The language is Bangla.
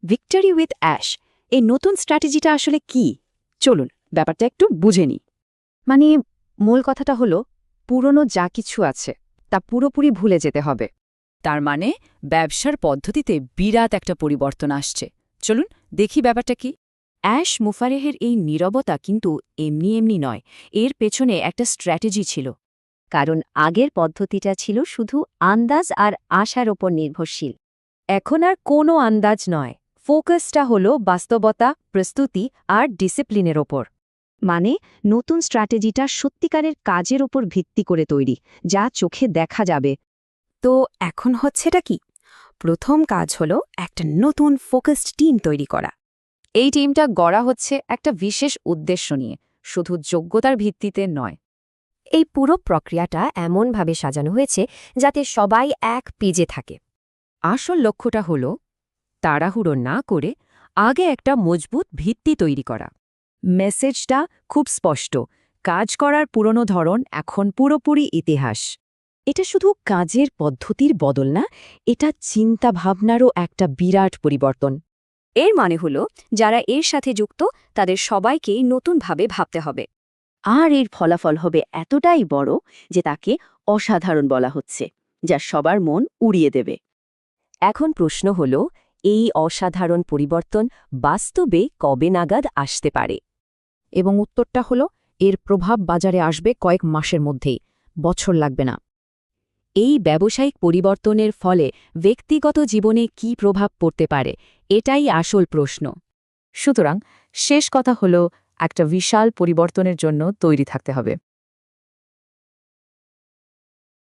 ভিক্টরি উইথ অ্যাশ এই নতুন স্ট্র্যাটেজিটা আসলে কি? চলুন ব্যাপারটা একটু বুঝে নিই। মানে মূল কথাটা হলো পুরনো যা কিছু আছে তা পুরোপুরি ভুলে যেতে হবে। তার মানে ব্যবসার পদ্ধতিতে বিরাট একটা পরিবর্তন আসছে। চলুন দেখি ব্যাপারটা কি। অ্যাশ মুফারেহের এই নীরবতা কিন্তু এমনি এমনি নয়, এর পেছনে একটা স্ট্র্যাটেজি ছিল। কারণ আগের পদ্ধতিটা ছিল শুধু আন্দাজ আর আশার ওপর নির্ভরশীল। এখন আর কোনো আন্দাজ নয়, ফোকাসটা হলো বাস্তবতা, প্রস্তুতি আর ডিসিপ্লিনের ওপর। মানে নতুন স্ট্র্যাটেজিটা সত্যিকারের কাজের ওপর ভিত্তি করে তৈরি, যা চোখে দেখা যাবে। তো এখন হচ্ছেটা কি? প্রথম কাজ হলো একটা নতুন ফোকাসড টিম তৈরি করা। এই টিমটা গড়া হচ্ছে একটা বিশেষ উদ্দেশ্য নিয়ে, শুধু যোগ্যতার ভিত্তিতে নয়। এই পুরো প্রক্রিয়াটা এমনভাবে সাজানো হয়েছে যাতে সবাই এক পেজে থাকে। আসল লক্ষ্যটা হলো তাড়াহুড়ো না করে আগে একটা মজবুত ভিত্তি তৈরি করা। মেসেজটা খুব স্পষ্ট, কাজ করার পুরনো ধরন এখন পুরোপুরি ইতিহাস। এটা শুধু কাজের পদ্ধতির বদল না, এটা চিন্তাভাবনারও একটা বিরাট পরিবর্তন। এর মানে হলো যারা এর সাথে যুক্ত তাদের সবাইকেই নতুনভাবে ভাবতে হবে। আর এর ফলাফল হবে এতটাই বড় যে তাকে অসাধারণ বলা হচ্ছে, যা সবার মন উড়িয়ে দেবে। এখন প্রশ্ন হল, এই অসাধারণ পরিবর্তন বাস্তবে কবে নাগাদ আসতে পারে? এবং উত্তরটা হলো এর প্রভাব বাজারে আসবে কয়েক মাসের মধ্যেই, বছর লাগবে না। এই ব্যবসায়িক পরিবর্তনের ফলে ব্যক্তিগত জীবনে কী প্রভাব পড়তে পারে, এটাই আসল প্রশ্ন। সুতরাং শেষ কথা হলো একটা বিশাল পরিবর্তনের জন্য তৈরি থাকতে হবে।